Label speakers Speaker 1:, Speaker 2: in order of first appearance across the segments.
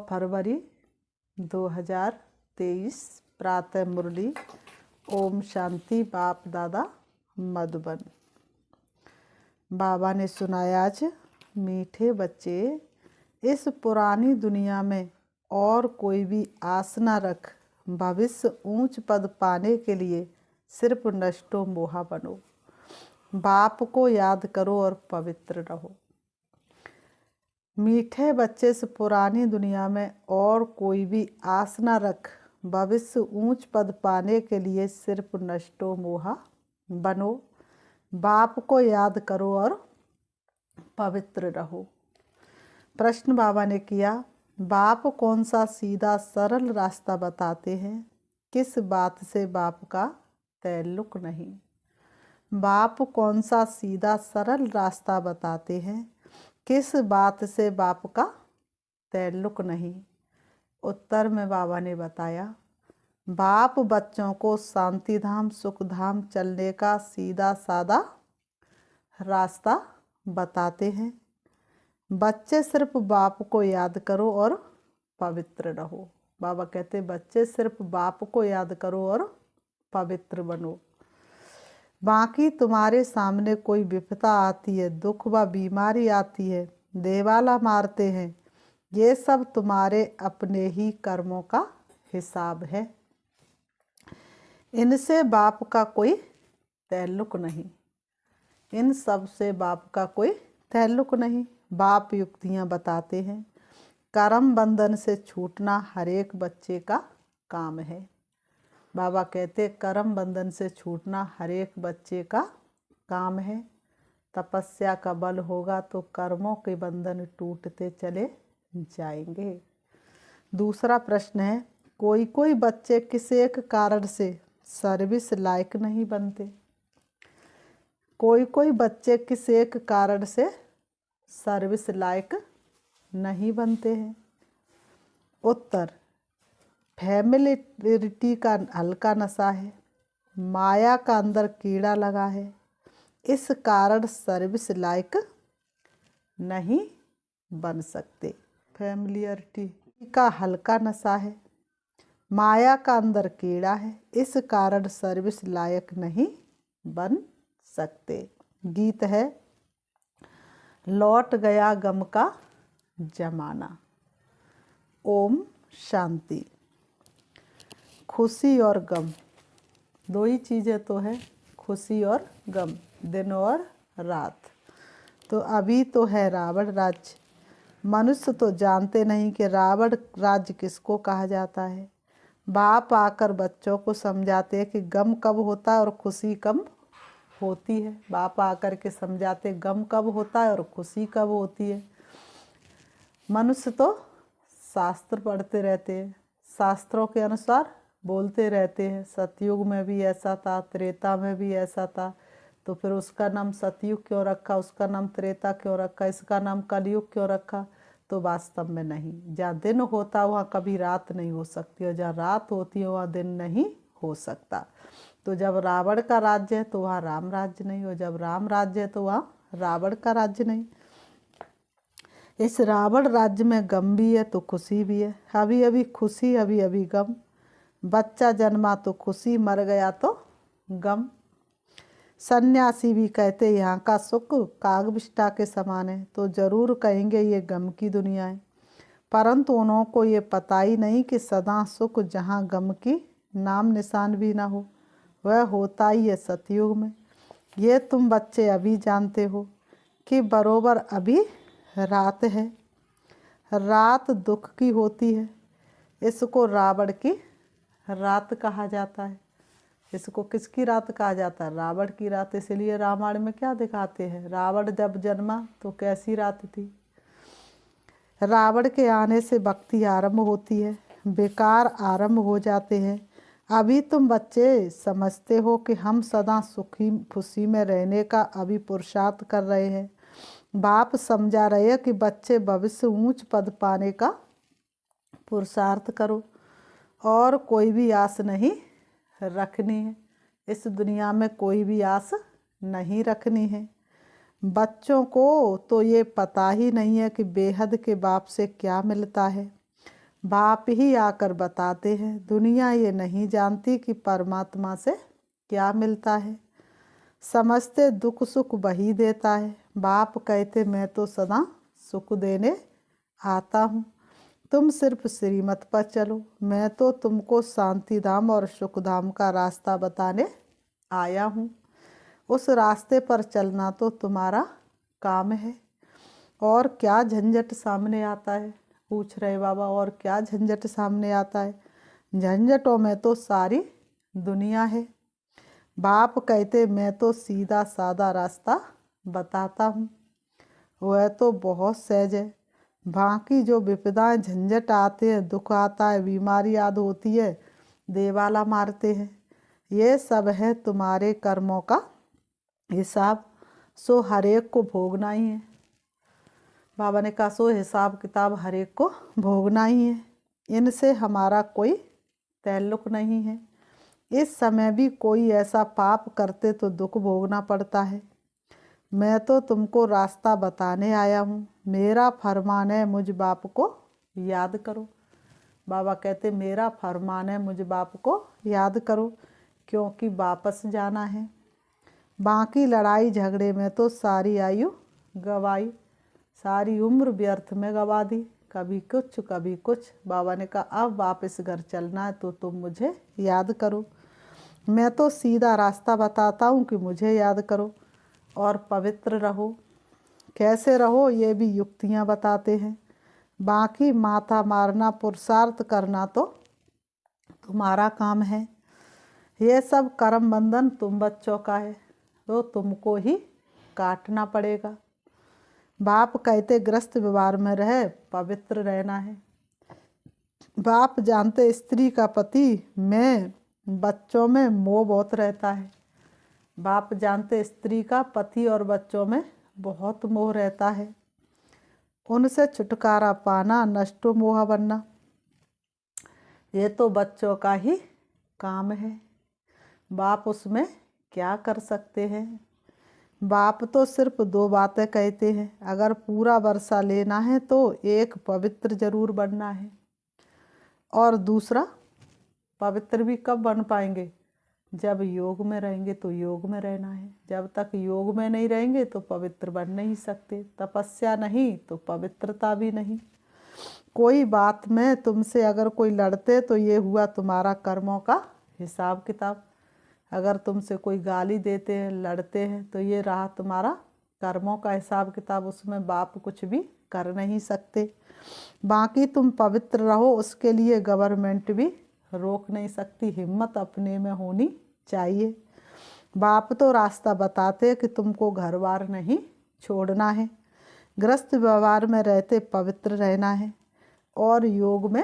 Speaker 1: फरवरी 2023 प्रातः मुरली। ओम शांति। बाप दादा मधुबन। बाबा ने सुनाया, आज मीठे बच्चे, इस पुरानी दुनिया में और कोई भी आस न रख। भविष्य ऊंच पद पाने के लिए सिर्फ नष्टो मोहा बनो। बाप को याद करो और पवित्र रहो। मीठे बच्चे, इस पुरानी दुनिया में और कोई भी आस न रख। भविष्य ऊंच पद पाने के लिए सिर्फ नष्टो मोहा बनो। बाप को याद करो और पवित्र रहो। प्रश्न बाबा ने किया, बाप कौन सा सीधा सरल रास्ता बताते हैं? किस बात से बाप का ताल्लुक नहीं? बाप कौन सा सीधा सरल रास्ता बताते हैं? किस बात से बाप का ताल्लुक नहीं? उत्तर में बाबा ने बताया, बाप बच्चों को शांति धाम सुख धाम चलने का सीधा साधा रास्ता बताते हैं। बच्चे सिर्फ बाप को याद करो और पवित्र रहो। बाबा कहते, बच्चे सिर्फ बाप को याद करो और पवित्र बनो। बाकी तुम्हारे सामने कोई विपदा आती है, दुख व बीमारी आती है, देवाला मारते हैं, ये सब तुम्हारे अपने ही कर्मों का हिसाब है। इनसे बाप का कोई ताल्लुक नहीं। इन सब से बाप का कोई ताल्लुक नहीं। बाप युक्तियाँ बताते हैं। कर्म बंधन से छूटना हर एक बच्चे का काम है। बाबा कहते, कर्म बंधन से छूटना हर एक बच्चे का काम है। तपस्या का बल होगा तो कर्मों के बंधन टूटते चले जाएंगे। दूसरा प्रश्न है, कोई कोई बच्चे किस एक कारण से सर्विस लायक नहीं बनते? कोई कोई बच्चे किस एक कारण से सर्विस लायक नहीं बनते हैं? उत्तर, फैमिलियरिटी का हल्का नशा है, माया का अंदर कीड़ा लगा है, इस कारण सर्विस लायक नहीं बन सकते। फैमिलियरिटी का हल्का नशा है, माया का अंदर कीड़ा है, इस कारण सर्विस लायक नहीं बन सकते। गीत है, लौट गया गम का जमाना। ओम शांति। खुशी और गम, दो ही चीज़ें तो है, खुशी और गम, दिन और रात। तो अभी तो है रावण राज्य। मनुष्य तो जानते नहीं कि रावण राज्य किसको कहा जाता है। बाप आकर बच्चों को समझाते हैं कि गम कब होता है और खुशी कब होती है। बाप आकर के समझाते गम कब होता है और खुशी कब होती है। मनुष्य तो शास्त्र पढ़ते रहते हैं, शास्त्रों के अनुसार बोलते रहते हैं। सतयुग में भी ऐसा था, त्रेता में भी ऐसा था, तो फिर उसका नाम सतयुग क्यों रखा, उसका नाम त्रेता क्यों रखा, इसका नाम कलयुग क्यों रखा? तो वास्तव में नहीं। जहाँ दिन होता वहाँ कभी रात नहीं हो सकती, और जहाँ रात होती है वहाँ दिन नहीं हो सकता। तो जब रावण का राज्य है तो वहाँ राम राज्य नहीं, और जब राम राज्य है तो वहाँ रावण का राज्य नहीं। इस रावण राज्य में गम भी है तो खुशी भी है। अभी अभी खुशी, अभी अभी गम। बच्चा जन्मा तो खुशी, मर गया तो गम। सन्यासी भी कहते यहाँ का सुख कागविष्टा के समान है, तो जरूर कहेंगे ये गम की दुनिया है। परंतु उन्हों को ये पता ही नहीं कि सदा सुख जहाँ गम की नाम निशान भी ना हो, वह होता ही है सतयुग में। ये तुम बच्चे अभी जानते हो कि बरोबर अभी रात है। रात दुख की होती है, इसको रावण की रात कहा जाता है। इसको किसकी रात कहा जाता है? रावण की रात। इसलिए रामायण में क्या दिखाते हैं, रावण जब जन्मा तो कैसी रात थी। रावण के आने से भक्ति आरंभ होती है, बेकार आरंभ हो जाते हैं। अभी तुम बच्चे समझते हो कि हम सदा सुखी खुशी में रहने का अभी पुरुषार्थ कर रहे हैं। बाप समझा रहे हैं कि बच्चे भविष्य ऊंच पद पाने का पुरुषार्थ करो और कोई भी आस नहीं रखनी है। इस दुनिया में कोई भी आस नहीं रखनी है। बच्चों को तो ये पता ही नहीं है कि बेहद के बाप से क्या मिलता है। बाप ही आकर बताते हैं। दुनिया ये नहीं जानती कि परमात्मा से क्या मिलता है। समझते दुख सुख वही देता है। बाप कहते मैं तो सदा सुख देने आता हूँ, तुम सिर्फ श्रीमत पर चलो। मैं तो तुमको शांति धाम और सुख धाम का रास्ता बताने आया हूँ। उस रास्ते पर चलना तो तुम्हारा काम है। और क्या झंझट सामने आता है, पूछ रहे बाबा, और क्या झंझट सामने आता है। झंझटों में तो सारी दुनिया है। बाप कहते मैं तो सीधा सादा रास्ता बताता हूँ, वह तो बहुत सहज है। बाकी जो विपदाएं झंझट आते हैं, दुख आता है, बीमारी याद होती है, देवाला मारते हैं, ये सब है तुम्हारे कर्मों का हिसाब। सो हर एक को भोगना ही है। बाबा ने कहा सो हिसाब किताब हर एक को भोगना ही है। इनसे हमारा कोई ताल्लुक नहीं है। इस समय भी कोई ऐसा पाप करते तो दुख भोगना पड़ता है। मैं तो तुमको रास्ता बताने आया हूँ। मेरा फरमान है मुझ बाप को याद करो। बाबा कहते मेरा फरमान है मुझ बाप को याद करो, क्योंकि वापस जाना है। बाकी लड़ाई झगड़े में तो सारी आयु गवाई, सारी उम्र व्यर्थ में गवा दी, कभी कुछ कभी कुछ। बाबा ने कहा अब वापस घर चलना है तो तुम मुझे याद करो। मैं तो सीधा रास्ता बताता हूँ कि मुझे याद करो और पवित्र रहो। कैसे रहो ये भी युक्तियाँ बताते हैं। बाकी माथा मारना पुरुषार्थ करना तो तुम्हारा काम है। ये सब कर्म बंधन तुम बच्चों का है, तो तुमको ही काटना पड़ेगा। बाप कहते ग्रस्त व्यवहार में रहे पवित्र रहना है। बाप जानते स्त्री का पति में बच्चों में मोह बहुत रहता है। बाप जानते स्त्री का पति और बच्चों में बहुत मोह रहता है। उनसे छुटकारा पाना, नष्टो मोह बनना, ये तो बच्चों का ही काम है। बाप उसमें क्या कर सकते हैं। बाप तो सिर्फ दो बातें कहते हैं। अगर पूरा वर्षा लेना है तो एक पवित्र जरूर बनना है, और दूसरा पवित्र भी कब बन पाएंगे, जब योग में रहेंगे तो योग में रहना है। जब तक योग में नहीं रहेंगे तो पवित्र बन नहीं सकते। तपस्या नहीं तो पवित्रता भी नहीं। कोई बात में तुमसे अगर कोई लड़ते तो ये हुआ तुम्हारा कर्मों का हिसाब किताब। अगर तुमसे कोई गाली देते हैं, लड़ते हैं, तो ये रहा तुम्हारा कर्मों का हिसाब किताब। उसमें बाप कुछ भी कर नहीं सकते। बाकी तुम पवित्र रहो, उसके लिए गवर्नमेंट भी रोक नहीं सकती। हिम्मत अपने में होनी चाहिए। बाप तो रास्ता बताते कि तुमको घर बार नहीं छोड़ना है, ग्रस्त व्यवहार में रहते पवित्र रहना है और योग में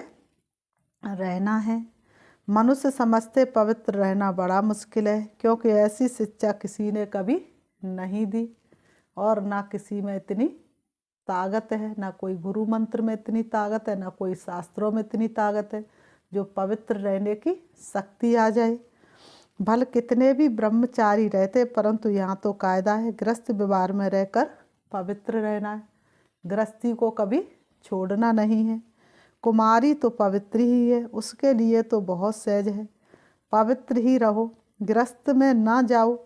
Speaker 1: रहना है। मनुष्य समझते पवित्र रहना बड़ा मुश्किल है, क्योंकि ऐसी शिक्षा किसी ने कभी नहीं दी और ना किसी में इतनी ताकत है, ना कोई गुरु मंत्र में इतनी ताकत है, ना कोई शास्त्रों में इतनी ताकत है जो पवित्र रहने की शक्ति आ जाए। भल कितने भी ब्रह्मचारी रहते, परंतु यहाँ तो कायदा है ग्रस्त व्यवहार में रहकर पवित्र रहना है। गृहस्थी को कभी छोड़ना नहीं है। कुमारी तो पवित्र ही है, उसके लिए तो बहुत सहज है। पवित्र ही रहो, गृहस्थ में ना जाओ।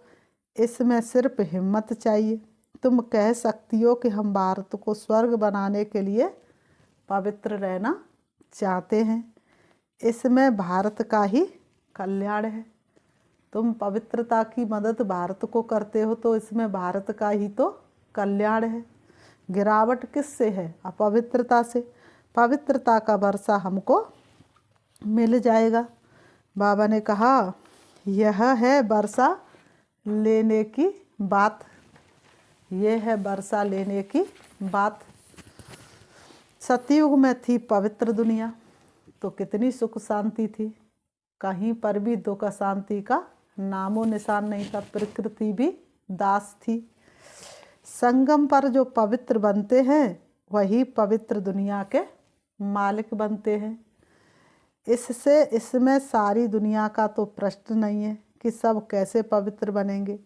Speaker 1: इसमें सिर्फ हिम्मत चाहिए। तुम कह सकती हो कि हम भारत को स्वर्ग बनाने के लिए पवित्र रहना चाहते हैं। इसमें भारत का ही कल्याण है। तुम पवित्रता की मदद भारत को करते हो तो इसमें भारत का ही तो कल्याण है। गिरावट किससे है? अपवित्रता से। पवित्रता का वर्षा हमको मिल जाएगा। बाबा ने कहा यह है वर्षा लेने की बात, यह है वर्षा लेने की बात। सतयुग में थी पवित्र दुनिया तो कितनी सुख शांति थी, कहीं पर भी दुख शांति का नामो निशान नहीं था। प्रकृति भी दास थी। संगम पर जो पवित्र बनते हैं वही पवित्र दुनिया के मालिक बनते हैं। इसमें सारी दुनिया का तो प्रश्न नहीं है कि सब कैसे पवित्र बनेंगे।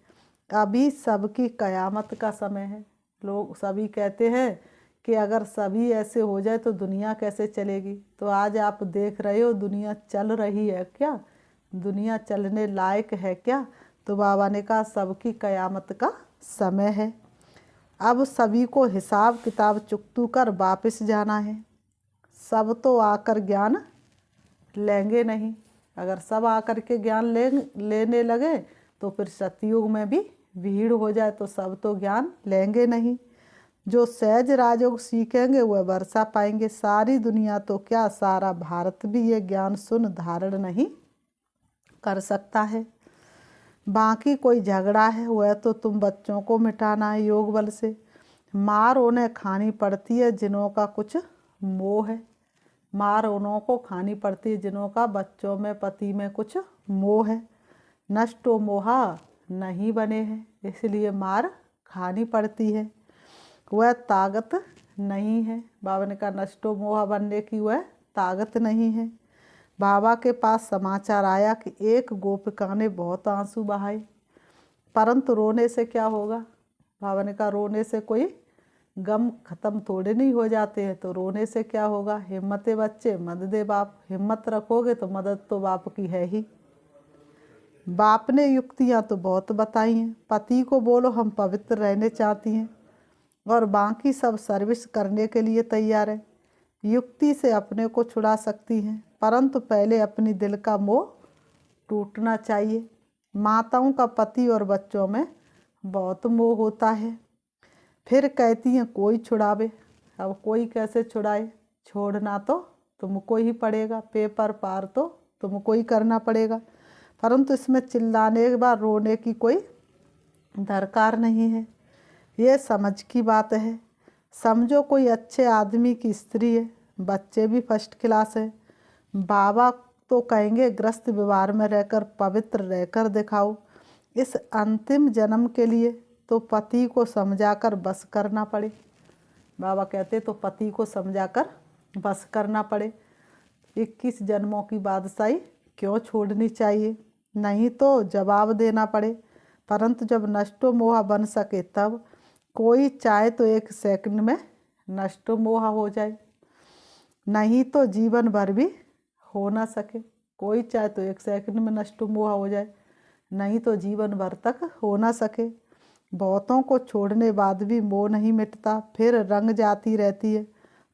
Speaker 1: अभी सबकी कयामत का समय है। लोग सभी कहते हैं कि अगर सभी ऐसे हो जाए तो दुनिया कैसे चलेगी। तो आज आप देख रहे हो दुनिया चल रही है क्या, दुनिया चलने लायक है क्या। तो बाबा ने कहा सबकी कयामत का समय है, अब सभी को हिसाब किताब चुकतू कर वापस जाना है। सब तो आकर ज्ञान लेंगे नहीं, अगर सब आकर के ज्ञान लेने लगे तो फिर सतयुग में भी भीड़ हो जाए तो सब तो ज्ञान लेंगे नहीं। जो सहज राजयोग सीखेंगे वह वर्षा पाएंगे। सारी दुनिया तो क्या, सारा भारत भी ये ज्ञान सुन धारण नहीं कर सकता है। बाकी कोई झगड़ा है वह तो तुम बच्चों को मिटाना है योग बल से। मार उन्हें खानी पड़ती है जिन्हों का कुछ मोह है, मार उन्हों को खानी पड़ती है जिन्हों का बच्चों में पति में कुछ मोह है। नष्टो मोहा नहीं बने हैं, इसलिए मार खानी पड़ती है, वह ताकत नहीं है। बाबा ने कहा नष्टो मोहा बनने की वह ताकत नहीं है। बाबा के पास समाचार आया कि एक गोपिका ने बहुत आंसू बहाए, परंतु रोने से क्या होगा। बाबा ने कहा रोने से कोई गम खत्म थोड़े नहीं हो जाते हैं, तो रोने से क्या होगा। हिम्मते बच्चे मदद दे बाप, हिम्मत रखोगे तो मदद तो बाप की है ही। बाप ने युक्तियाँ तो बहुत बताई हैं, पति को बोलो हम पवित्र रहने चाहती हैं और बाकी सब सर्विस करने के लिए तैयार है। युक्ति से अपने को छुड़ा सकती हैं, परंतु पहले अपनी दिल का मोह टूटना चाहिए। माताओं का पति और बच्चों में बहुत मोह होता है, फिर कहती हैं कोई छुड़ावे। अब कोई कैसे छुड़ाए, छोड़ना तो तुमको ही पड़ेगा, पेपर पार तो तुमको ही करना पड़ेगा। परंतु इसमें चिल्लाने के बाद रोने की कोई दरकार नहीं है, ये समझ की बात है। समझो कोई अच्छे आदमी की स्त्री है, बच्चे भी फर्स्ट क्लास है, बाबा तो कहेंगे ग्रस्त व्यवहार में रहकर पवित्र रहकर दिखाओ। इस अंतिम जन्म के लिए तो पति को समझाकर बस करना पड़े। बाबा कहते तो पति को समझाकर बस करना पड़े। 21 जन्मों की बादशाही क्यों छोड़नी चाहिए, नहीं तो जवाब देना पड़े। परंतु जब नष्टो मोहा बन सके तब, कोई चाहे तो 1 सेकंड में नष्टो मोहा हो जाए, नहीं तो जीवन भर भी हो ना सके। कोई चाहे तो 1 सेकंड में नष्टो मोहा हो जाए, नहीं तो जीवन भर तक हो ना सके। बहुतों को छोड़ने बाद भी मोह नहीं मिटता, फिर रंग जाती रहती है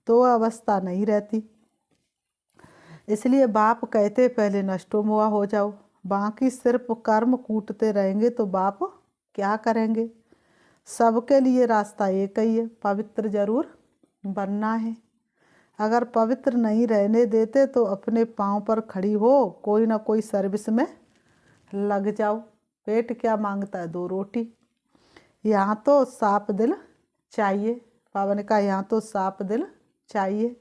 Speaker 1: तो अवस्था नहीं रहती। इसलिए बाप कहते पहले नष्टो मोहा हो जाओ, बाकी सिर्फ कर्म कूटते रहेंगे तो बाप क्या करेंगे। सबके लिए रास्ता एक ही है, पवित्र जरूर बनना है। अगर पवित्र नहीं रहने देते तो अपने पाँव पर खड़ी हो, कोई ना कोई सर्विस में लग जाओ। पेट क्या मांगता है, 2 रोटी। यहाँ तो साफ दिल चाहिए, बाबा ने कहा यहाँ तो साफ दिल चाहिए।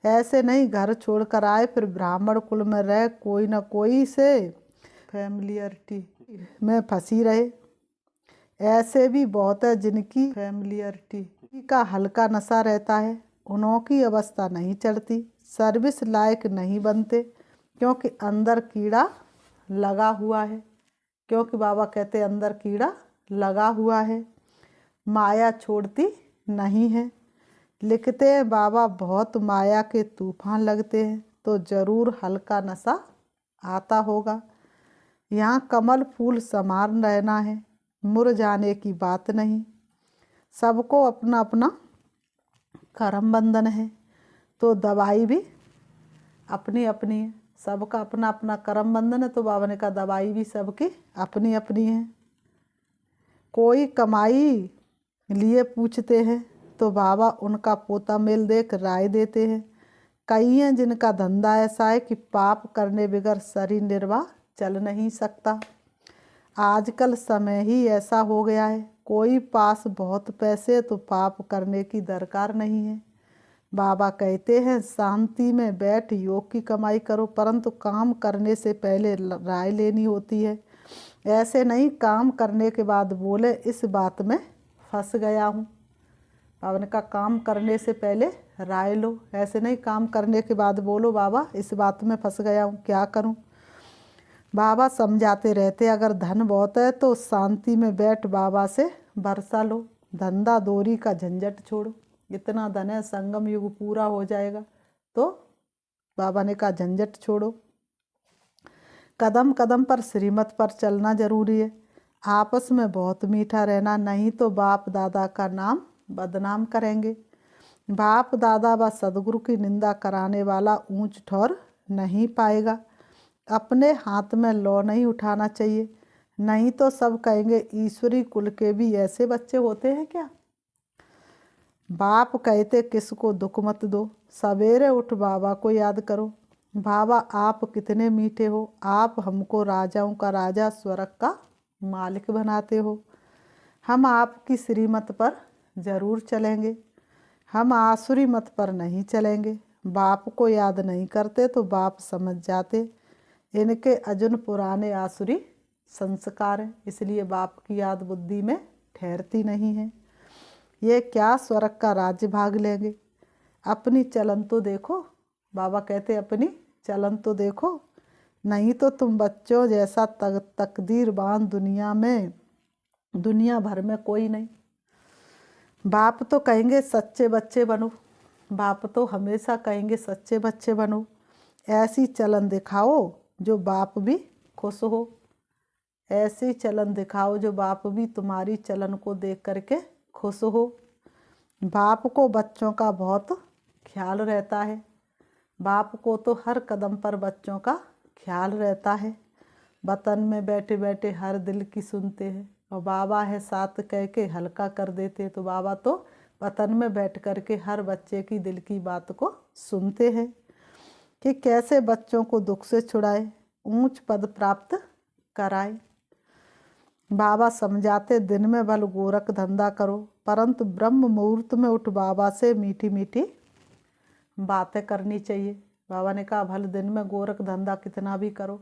Speaker 1: ऐसे नहीं घर छोड़कर आए फिर ब्राह्मण कुल में रह कोई ना कोई से फैमिलियरिटी में फंसी रहे। ऐसे भी बहुत है जिनकी फैमिलियरिटी का हल्का नशा रहता है, उन्हों की अवस्था नहीं चढ़ती, सर्विस लायक नहीं बनते, क्योंकि अंदर कीड़ा लगा हुआ है। क्योंकि बाबा कहते अंदर कीड़ा लगा हुआ है, माया छोड़ती नहीं है। लिखते हैं बाबा बहुत माया के तूफान लगते हैं, तो ज़रूर हल्का नशा आता होगा। यहाँ कमल फूल समान रहना है, मुरझाने की बात नहीं। सबको अपना अपना कर्म बंधन है, तो दवाई भी अपनी अपनी है। सबका अपना अपना कर्म बंधन है, तो बाबा ने कहा दवाई भी सबकी अपनी अपनी है। कोई कमाई लिए पूछते हैं तो बाबा उनका पोता मेल देख राय देते हैं। कई हैं जिनका धंधा ऐसा है कि पाप करने बगैर शरीर निर्वाह चल नहीं सकता। आजकल समय ही ऐसा हो गया है, कोई पास बहुत पैसे तो पाप करने की दरकार नहीं है। बाबा कहते हैं शांति में बैठ योग की कमाई करो, परंतु काम करने से पहले राय लेनी होती है। ऐसे नहीं काम करने के बाद बोले इस बात में फंस गया हूँ। बाबा ने कहा काम करने से पहले राय लो, ऐसे नहीं काम करने के बाद बोलो बाबा इस बात में फंस गया हूँ क्या करूँ। बाबा समझाते रहते अगर धन बहुत है तो शांति में बैठ बाबा से भरोसा लो, धंधा दोरी का झंझट छोड़ो। इतना धन है, संगम युग पूरा हो जाएगा। तो बाबा ने कहा झंझट छोड़ो, कदम कदम पर श्रीमत पर चलना जरूरी है, आपस में बहुत मीठा रहना, नहीं तो बाप दादा का नाम बदनाम करेंगे। बाप दादा व सदगुरु की निंदा कराने वाला ऊंच ठौर नहीं पाएगा। अपने हाथ में लौ नहीं उठाना चाहिए, नहीं तो सब कहेंगे ईश्वरी कुल के भी ऐसे बच्चे होते हैं क्या। बाप कहते किसको दुख मत दो, सवेरे उठ बाबा को याद करो। बाबा आप कितने मीठे हो, आप हमको राजाओं का राजा स्वर्ग का मालिक बनाते हो। हम आपकी श्रीमत पर जरूर चलेंगे, हम आसुरी मत पर नहीं चलेंगे। बाप को याद नहीं करते तो बाप समझ जाते इनके अजुन पुराने आसुरी संस्कार हैं, इसलिए बाप की याद बुद्धि में ठहरती नहीं है। ये क्या स्वर्ग का राज्य भाग लेंगे, अपनी चलन तो देखो। बाबा कहते अपनी चलन तो देखो, नहीं तो तुम बच्चों जैसा तकदीरबान दुनिया भर में कोई नहीं। बाप तो कहेंगे सच्चे बच्चे बनो, बाप तो हमेशा कहेंगे सच्चे बच्चे बनो। ऐसी चलन दिखाओ जो बाप भी खुश हो, ऐसी चलन दिखाओ जो बाप भी तुम्हारी चलन को देख करके खुश हो। बाप को बच्चों का बहुत ख्याल रहता है, बाप को तो हर कदम पर बच्चों का ख्याल रहता है। वतन में बैठे बैठे हर दिल की सुनते हैं, और बाबा है साथ कह के हल्का कर देते। तो बाबा तो वतन में बैठ कर के हर बच्चे की दिल की बात को सुनते हैं कि कैसे बच्चों को दुख से छुड़ाए, ऊंच पद प्राप्त कराए। बाबा समझाते दिन में भल गोरख धंधा करो, परंतु ब्रह्म मुहूर्त में उठ बाबा से मीठी मीठी बातें करनी चाहिए। बाबा ने कहा भल दिन में गोरख धंधा कितना भी करो,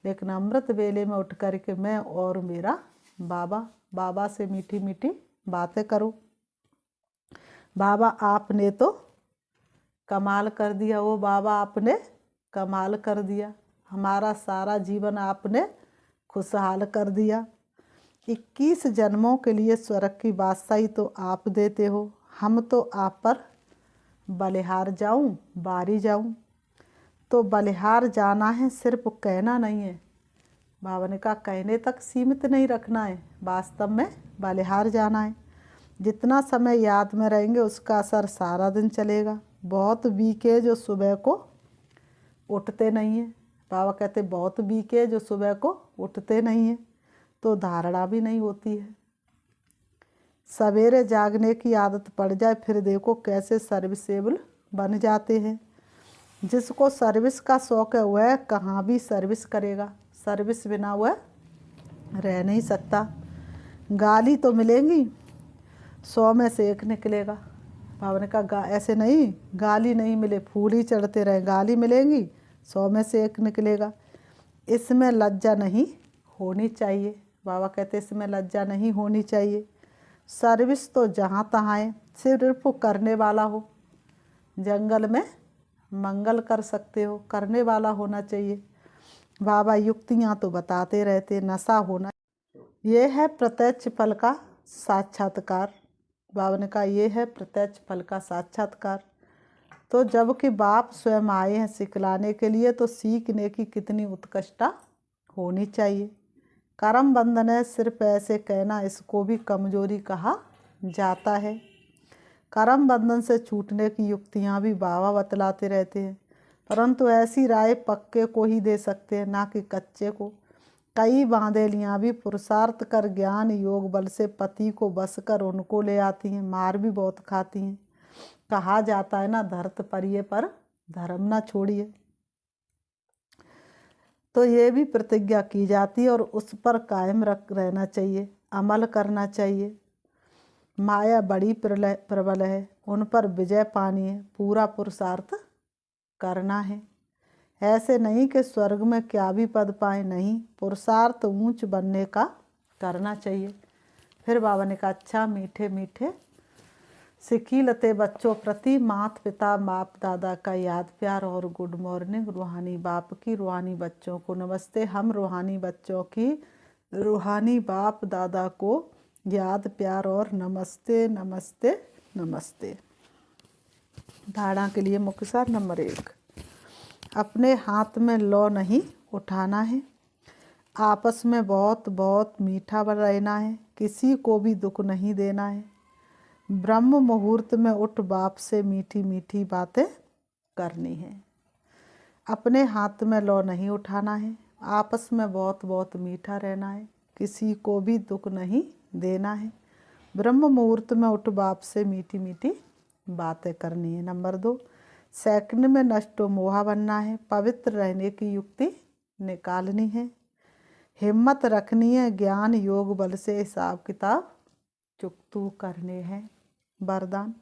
Speaker 1: लेकिन अमृत वेले में उठ करके मैं और मेरा बाबा से मीठी मीठी बातें करो। बाबा आपने तो कमाल कर दिया, वो बाबा आपने कमाल कर दिया, हमारा सारा जीवन आपने खुशहाल कर दिया। 21 जन्मों के लिए स्वर्ग की बादशाही तो आप देते हो, हम तो आप पर बलिहार जाऊं बारी जाऊं। तो बलिहार जाना है, सिर्फ कहना नहीं है। बाबा ने कहा कहने तक सीमित नहीं रखना है, वास्तव में बलिहार जाना है। जितना समय याद में रहेंगे उसका असर सारा दिन चलेगा। बहुत वीके जो सुबह को उठते नहीं हैं, बाबा कहते बहुत वीके जो सुबह को उठते नहीं हैं, तो धारणा भी नहीं होती है। सवेरे जागने की आदत पड़ जाए, फिर देखो कैसे सर्विसेबल बन जाते हैं। जिसको सर्विस का शौक़ है वह कहाँ भी सर्विस करेगा, सर्विस बिना वह रह नहीं सकता। गाली तो मिलेंगी, 100 में से 1 निकलेगा। बाबा ने कहा ऐसे नहीं, गाली नहीं मिले फूल ही चढ़ते रहे, गाली मिलेंगी 100 में से 1 निकलेगा। इसमें लज्जा नहीं होनी चाहिए, बाबा कहते इसमें लज्जा नहीं होनी चाहिए। सर्विस तो जहाँ तहाँ है, सिर्फ करने वाला हो। जंगल में मंगल कर सकते हो, करने वाला होना चाहिए। बाबा युक्तियाँ तो बताते रहते, नशा होना, ये है प्रत्यक्ष फल का साक्षात्कार। बाबा ने कहा ये है प्रत्यक्ष फल का साक्षात्कार। तो जबकि बाप स्वयं आए हैं सिखलाने के लिए, तो सीखने की कितनी उत्कृष्टता होनी चाहिए। कर्म बंधन है, सिर्फ ऐसे कहना, इसको भी कमजोरी कहा जाता है। कर्म बंधन से छूटने की युक्तियाँ भी बाबा बतलाते रहते हैं, परंतु ऐसी राय पक्के को ही दे सकते हैं, ना कि कच्चे को। कई बांधेलियाँ भी पुरुषार्थ कर ज्ञान योग बल से पति को बस कर उनको ले आती हैं, मार भी बहुत खाती हैं। कहा जाता है ना, धरत परिये पर धर्म ना छोड़िए। तो ये भी प्रतिज्ञा की जाती है और उस पर कायम रहना चाहिए, अमल करना चाहिए। माया बड़ी प्रबल है, उन पर विजय पानी है, पूरा पुरुषार्थ करना है। ऐसे नहीं कि स्वर्ग में क्या भी पद पाए, नहीं, पुरुषार्थ ऊंच बनने का करना चाहिए। फिर बाबा ने कहा अच्छा मीठे मीठे सिखीलते बच्चों प्रति माता पिता बाप दादा का याद प्यार और गुड मॉर्निंग। रूहानी बाप की रूहानी बच्चों को नमस्ते। हम रूहानी बच्चों की रूहानी बाप दादा को याद प्यार और नमस्ते नमस्ते नमस्ते। धारणा के लिए मुख्य सार नंबर 1, अपने हाथ में लौ नहीं उठाना है, आपस में बहुत बहुत मीठा रहना है, किसी को भी दुख नहीं देना है, ब्रह्म मुहूर्त में उठ बाप से मीठी मीठी बातें करनी है। अपने हाथ में लौ नहीं उठाना है, आपस में बहुत बहुत मीठा रहना है, किसी को भी दुख नहीं देना है, ब्रह्म मुहूर्त में उठ बाप से मीठी मीठी बातें करनी है। नंबर 2, सेकंड में नष्टो मोहा बनना है, पवित्र रहने की युक्ति निकालनी है, हिम्मत रखनी है, ज्ञान योग बल से हिसाब किताब चुकतू करने हैं। वरदान,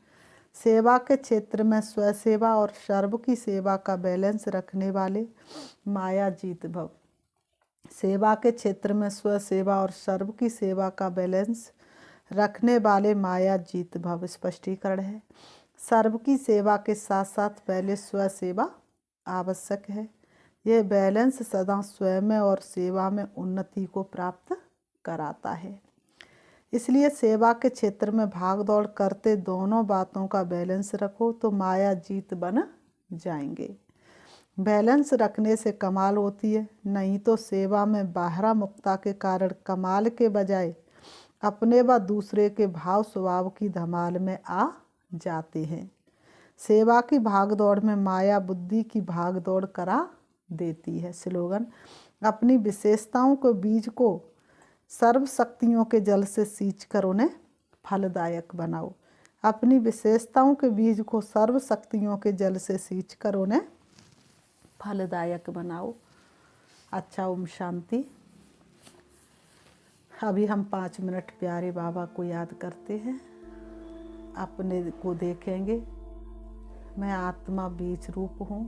Speaker 1: सेवा के क्षेत्र में स्वसेवा और सर्व की सेवा का बैलेंस रखने वाले माया जीत भव। सेवा के क्षेत्र में स्वसेवा और सर्व की सेवा का बैलेंस रखने वाले माया जीत भव स्पष्टीकरण है। सर्व की सेवा के साथ साथ पहले स्वसेवा आवश्यक है। यह बैलेंस सदा स्वयं में और सेवा में उन्नति को प्राप्त कराता है। इसलिए सेवा के क्षेत्र में भाग दौड़ करते दोनों बातों का बैलेंस रखो तो माया जीत बन जाएंगे। बैलेंस रखने से कमाल होती है, नहीं तो सेवा में बाहरा मुक्ता के कारण कमाल के बजाय अपने व दूसरे के भाव स्वभाव की धमाल में आ जाते हैं। सेवा की भागदौड़ में माया बुद्धि की भागदौड़ करा देती है। स्लोगन, अपनी विशेषताओं के बीज को सर्व शक्तियों के जल से सींच कर उन्हें फलदायक बनाओ। अपनी विशेषताओं के बीज को सर्व शक्तियों के जल से सींच कर उन्हें फलदायक बनाओ। अच्छा, ओम शांति। अभी हम 5 मिनट प्यारे बाबा को याद करते हैं, अपने को देखेंगे। मैं आत्मा बीज रूप हूँ,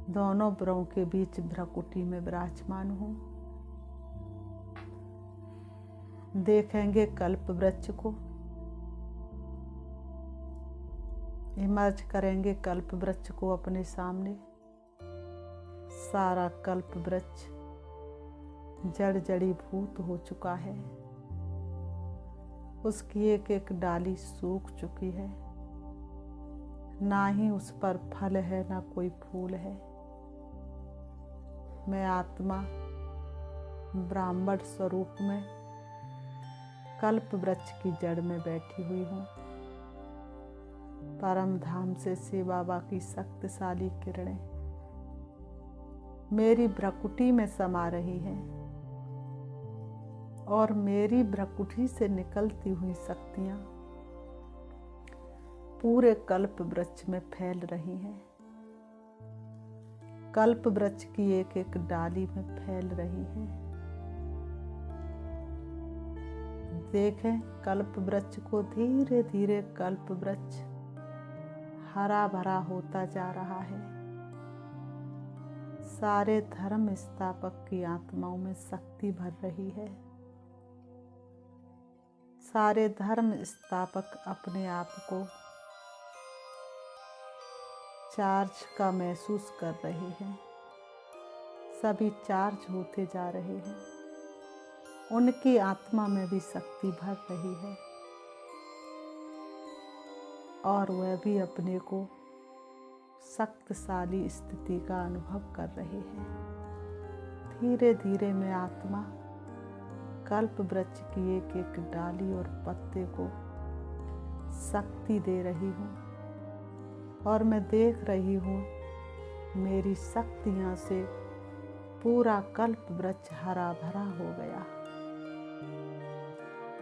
Speaker 1: दोनों ब्रों के बीच भ्रकुटी में विराजमान हूँ। देखेंगे कल्प वृक्ष को, इमर्ज करेंगे कल्प वृक्ष को अपने सामने। सारा कल्प वृक्ष जड़ जड़ीभूत हो चुका है, उसकी एक एक डाली सूख चुकी है, ना ही उस पर फल है ना कोई फूल है। मैं आत्मा ब्राह्मण स्वरूप में कल्प वृक्ष की जड़ में बैठी हुई हूँ। परम धाम से शिव बाबा की शक्तिशाली किरणें मेरी भ्रकुटी में समा रही हैं और मेरी भ्रकुटी से निकलती हुई शक्तियाँ पूरे कल्प वृक्ष में फैल रही हैं, कल्प वृक्ष की एक एक डाली में फैल रही हैं। देखें कल्प वृक्ष को, धीरे धीरे कल्प वृक्ष हरा भरा होता जा रहा है। सारे धर्म स्थापक की आत्माओं में शक्ति भर रही है। सारे धर्म स्थापक अपने आप को चार्ज का महसूस कर रहे हैं, सभी चार्ज होते जा रहे हैं। उनकी आत्मा में भी शक्ति भर रही है और वह भी अपने को शक्तिशाली स्थिति का अनुभव कर रहे हैं। धीरे धीरे मैं आत्मा कल्प वृक्ष की एक एक डाली और पत्ते को शक्ति दे रही हूँ और मैं देख रही हूँ मेरी शक्तियाँ से पूरा कल्प वृक्ष हरा भरा हो गया।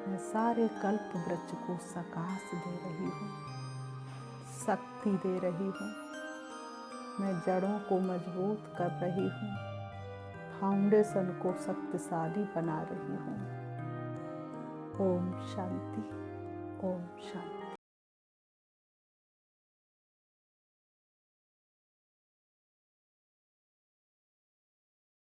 Speaker 1: मैं सारे कल्प वृक्ष को प्रकाश दे रही हूँ, शक्ति दे रही हूँ। मैं जड़ों को मजबूत कर रही हूँ, फाउंडेशन को शक्तिशाली बना रही हूँ। ओम शांति, ओम शांति।